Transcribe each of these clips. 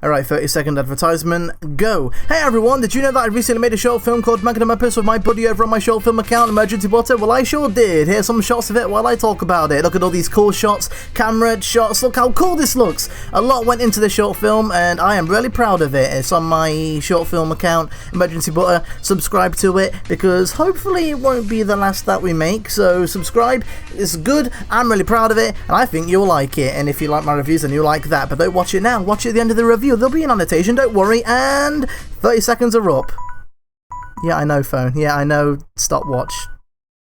Alright, 30-second advertisement, go. Hey everyone, did you know that I recently made a short film called Magnum Opus with my buddy over on my short film account, Emergency Butter? Well, I sure did. Here's some shots of it while I talk about it. Look at all these cool shots, camera shots, look how cool this looks. A lot went into this short film and I am really proud of it. It's on my short film account, Emergency Butter. Subscribe to it because hopefully it won't be the last that we make. So subscribe, it's good, I'm really proud of it, and I think you'll like it. And if you like my reviews, then you'll like that. But don't watch it now, watch it at the end of the review. There'll be an annotation, don't worry, and 30 seconds are up. Yeah, I know, phone. Yeah, I know, stopwatch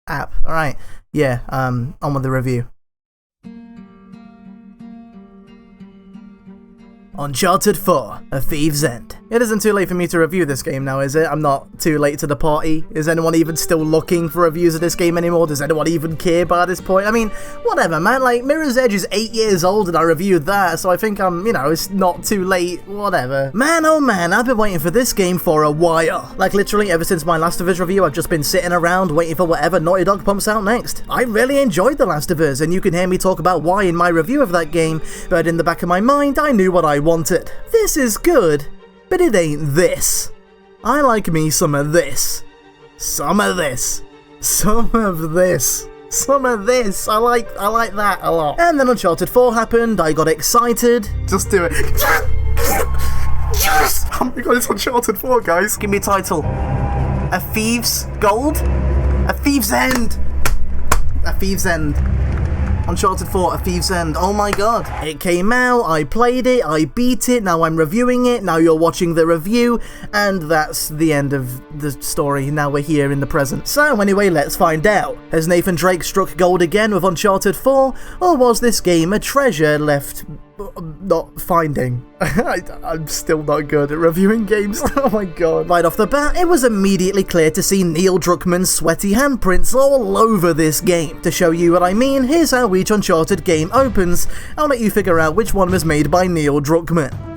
app. Alright, yeah, on with the review. Uncharted 4, A Thief's End. It isn't too late for me to review this game now, is it? I'm not too late to the party. Is anyone even still looking for reviews of this game anymore? Does anyone even care by this point? I mean, whatever, man. Like, Mirror's Edge is 8 years old and I reviewed that, so I think I'm, you know, it's not too late, whatever. Man, oh man, I've been waiting for this game for a while. Like, literally, ever since my Last of Us review, I've just been sitting around waiting for whatever Naughty Dog pumps out next. I really enjoyed The Last of Us, and you can hear me talk about why in my review of that game, but in the back of my mind, I knew what I wanted. This is good, but it ain't this. I like me some of this. Some of this. Some of this. Some of this. I like that a lot. And then Uncharted 4 happened, I got excited. Just do it. Yes! Oh my god, it's Uncharted 4, guys. Give me a title. A Thief's Gold? A Thief's End. A Thief's End. Uncharted 4, A Thief's End. Oh my god. It came out, I played it, I beat it, now I'm reviewing it, now you're watching the review, and that's the end of the story. Now we're here in the present. So anyway, let's find out. Has Nathan Drake struck gold again with Uncharted 4, or was this game a treasure left not finding? I'm still not good at reviewing games. Oh my god. Right off the bat, it was immediately clear to see Neil Druckmann's sweaty handprints all over this game. To show you what I mean, here's how each Uncharted game opens. I'll let you figure out which one was made by Neil Druckmann.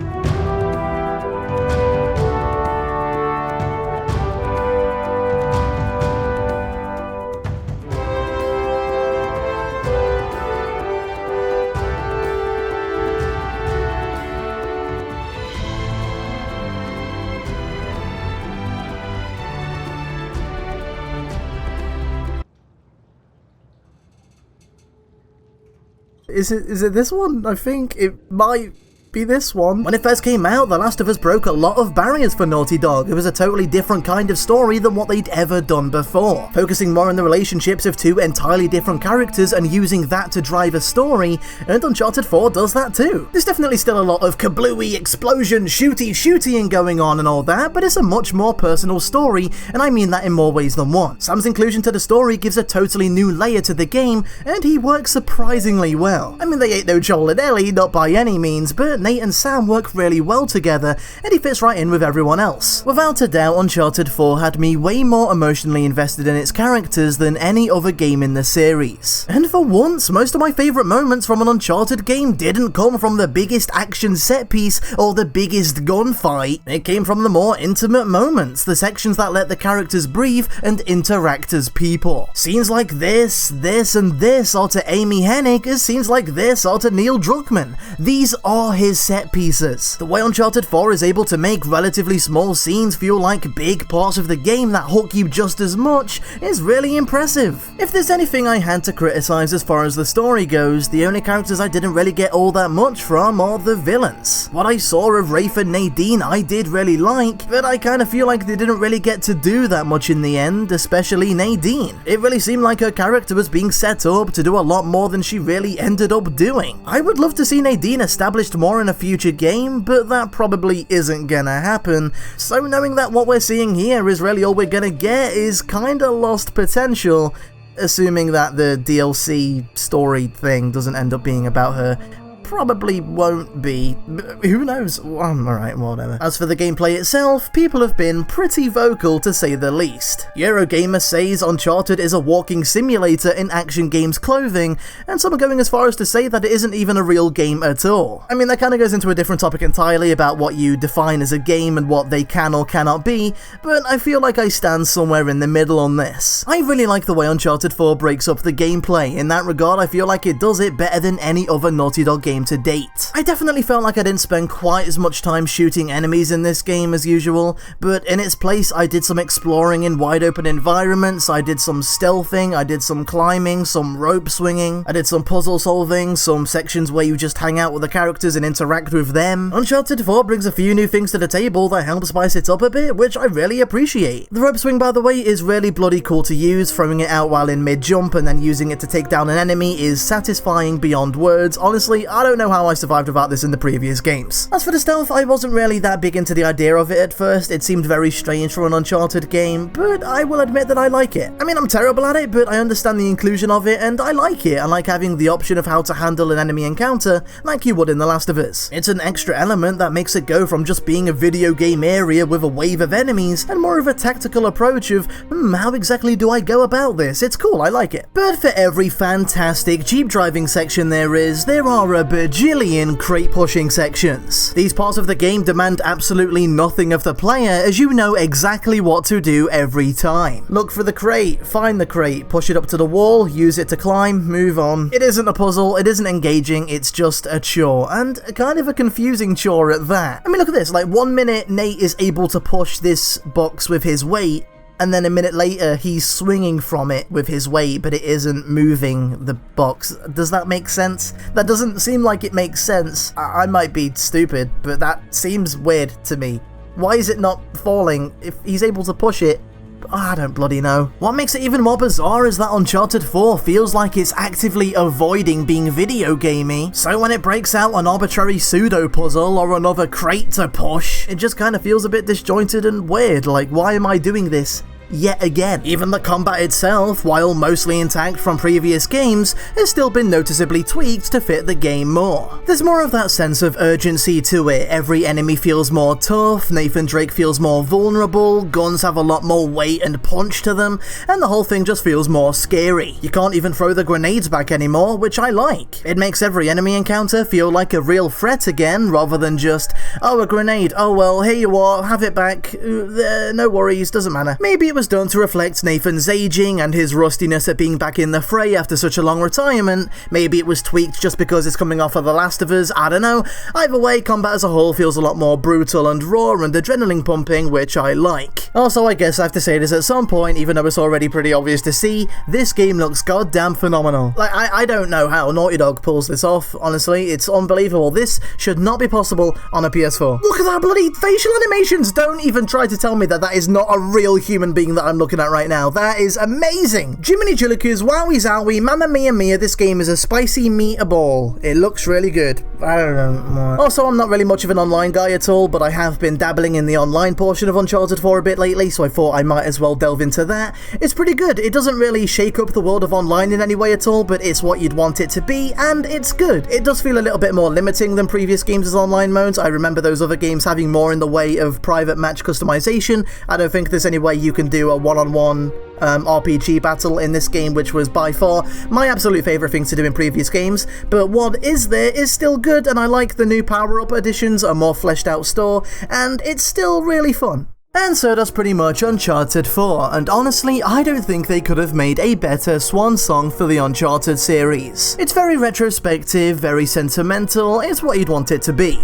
Is it this one? I think it might be this one. When it first came out, The Last of Us broke a lot of barriers for Naughty Dog. It was a totally different kind of story than what they'd ever done before, focusing more on the relationships of two entirely different characters and using that to drive a story, and Uncharted 4 does that too. There's definitely still a lot of kablooey, explosion, shooty-shootying going on and all that, but it's a much more personal story, and I mean that in more ways than one. Sam's inclusion to the story gives a totally new layer to the game, and he works surprisingly well. I mean, they ain't no Joel and Ellie, not by any means, but Nate and Sam work really well together, and he fits right in with everyone else. Without a doubt, Uncharted 4 had me way more emotionally invested in its characters than any other game in the series. And for once, most of my favourite moments from an Uncharted game didn't come from the biggest action set piece or the biggest gunfight. It came from the more intimate moments, the sections that let the characters breathe and interact as people. Scenes like this, and this are to Amy Hennig as scenes like this are to Neil Druckmann. These are his set pieces. The way Uncharted 4 is able to make relatively small scenes feel like big parts of the game that hook you just as much is really impressive. If there's anything I had to criticize as far as the story goes, the only characters I didn't really get all that much from are the villains. What I saw of Rafe and Nadine I did really like, but I kind of feel like they didn't really get to do that much in the end, especially Nadine. It really seemed like her character was being set up to do a lot more than she really ended up doing. I would love to see Nadine established more in a future game, but that probably isn't gonna happen, so knowing that what we're seeing here is really all we're gonna get is kinda lost potential, assuming that the DLC story thing doesn't end up being about her. Probably won't be, who knows? Alright, whatever. As for the gameplay itself, people have been pretty vocal to say the least. Eurogamer says Uncharted is a walking simulator in action games clothing, and some are going as far as to say that it isn't even a real game at all. I mean, that kinda goes into a different topic entirely about what you define as a game and what they can or cannot be, but I feel like I stand somewhere in the middle on this. I really like the way Uncharted 4 breaks up the gameplay. In that regard, I feel like it does it better than any other Naughty Dog game game to date. I definitely felt like I didn't spend quite as much time shooting enemies in this game as usual, but in its place I did some exploring in wide open environments, I did some stealthing, I did some climbing, some rope swinging, I did some puzzle solving, some sections where you just hang out with the characters and interact with them. Uncharted 4 brings a few new things to the table that help spice it up a bit, which I really appreciate. The rope swing, by the way, is really bloody cool to use. Throwing it out while in mid-jump and then using it to take down an enemy is satisfying beyond words. Honestly, I don't know how I survived without this in the previous games. As for the stealth, I wasn't really that big into the idea of it at first. It seemed very strange for an Uncharted game, but I will admit that I like it. I mean, I'm terrible at it, but I understand the inclusion of it, and I like it. I like having the option of how to handle an enemy encounter like you would in The Last of Us. It's an extra element that makes it go from just being a video game area with a wave of enemies and more of a tactical approach of, how exactly do I go about this? It's cool, I like it. But for every fantastic Jeep driving section there are a bajillion crate pushing sections. These parts of the game demand absolutely nothing of the player, as you know exactly what to do every time. Look for the crate, find the crate, push it up to the wall, use it to climb, move on. It isn't a puzzle, it isn't engaging, it's just a chore, and kind of a confusing chore at that. I mean, look at this, like 1 minute Nate is able to push this box with his weight, and then a minute later he's swinging from it with his weight, but it isn't moving the box. Does that make sense? That doesn't seem like it makes sense. I might be stupid, but that seems weird to me. Why is it not falling if he's able to push it? I don't bloody know. What makes it even more bizarre is that Uncharted 4 feels like it's actively avoiding being video gamey, so when it breaks out an arbitrary pseudo puzzle or another crate to push, it just kind of feels a bit disjointed and weird, like why am I doing this yet again? Even the combat itself, while mostly intact from previous games, has still been noticeably tweaked to fit the game more. There's more of that sense of urgency to it. Every enemy feels more tough, Nathan Drake feels more vulnerable, guns have a lot more weight and punch to them, and the whole thing just feels more scary. You can't even throw the grenades back anymore, which I like. It makes every enemy encounter feel like a real threat again, rather than just, oh, a grenade, oh well, here you are, have it back, no worries, doesn't matter. Maybe it was done to reflect Nathan's aging and his rustiness at being back in the fray after such a long retirement. Maybe it was tweaked just because it's coming off of The Last of Us, I don't know. Either way, combat as a whole feels a lot more brutal and raw and adrenaline pumping, which I like. Also, I guess I have to say this at some point, even though it's already pretty obvious to see, this game looks goddamn phenomenal. Like, I don't know how Naughty Dog pulls this off, honestly, it's unbelievable. This should not be possible on a PS4. Look at that bloody facial animations! Don't even try to tell me that that is not a real human being that I'm looking at right now. That is amazing! Jiminy Jillikus, wowie zowie, mamma mia mia, this game is a spicy meatball. It looks really good. I don't know. Also, I'm not really much of an online guy at all, but I have been dabbling in the online portion of Uncharted 4 a bit lately, so I thought I might as well delve into that. It's pretty good. It doesn't really shake up the world of online in any way at all, but it's what you'd want it to be, and it's good. It does feel a little bit more limiting than previous games' online modes. I remember those other games having more in the way of private match customization. I don't think there's any way you can do a one-on-one RPG battle in this game, which was by far my absolute favourite thing to do in previous games, but what is there is still good, and I like the new power-up additions, a more fleshed out store, and it's still really fun. And so that's pretty much Uncharted 4, and honestly, I don't think they could have made a better swan song for the Uncharted series. It's very retrospective, very sentimental, it's what you'd want it to be.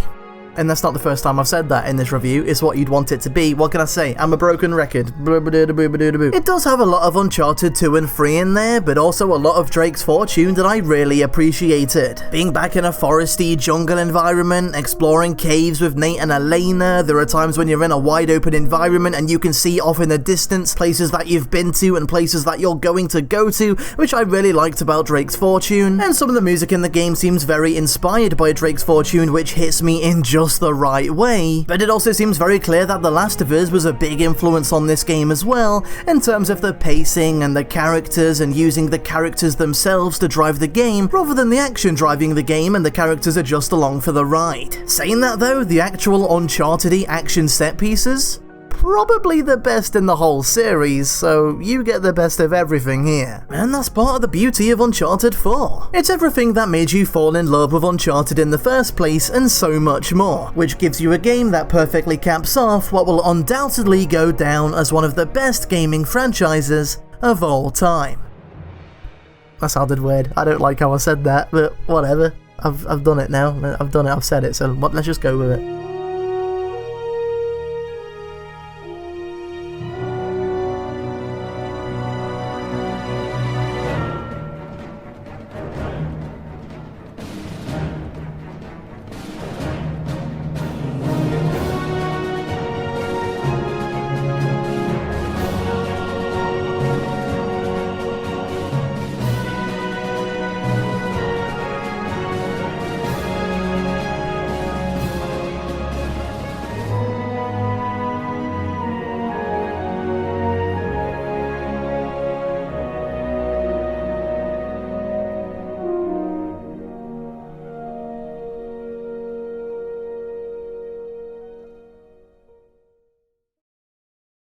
And that's not the first time I've said that in this review. It's what you'd want it to be. What can I say? I'm a broken record. It does have a lot of Uncharted 2 and 3 in there, but also a lot of Drake's Fortune that I really appreciated. Being back in a foresty jungle environment, exploring caves with Nate and Elena, there are times when you're in a wide open environment and you can see off in the distance places that you've been to and places that you're going to go to, which I really liked about Drake's Fortune. And some of the music in the game seems very inspired by Drake's Fortune, which hits me in just the right way, but it also seems very clear that The Last of Us was a big influence on this game as well, in terms of the pacing and the characters and using the characters themselves to drive the game, rather than the action driving the game and the characters are just along for the ride. Saying that though, the actual Uncharted-y action set pieces? Probably the best in the whole series, so you get the best of everything here. And that's part of the beauty of Uncharted 4. It's everything that made you fall in love with Uncharted in the first place and so much more, which gives you a game that perfectly caps off what will undoubtedly go down as one of the best gaming franchises of all time. That sounded weird. I don't like how I said that, but whatever. I've done it now. I've done it. I've said it. So let's just go with it.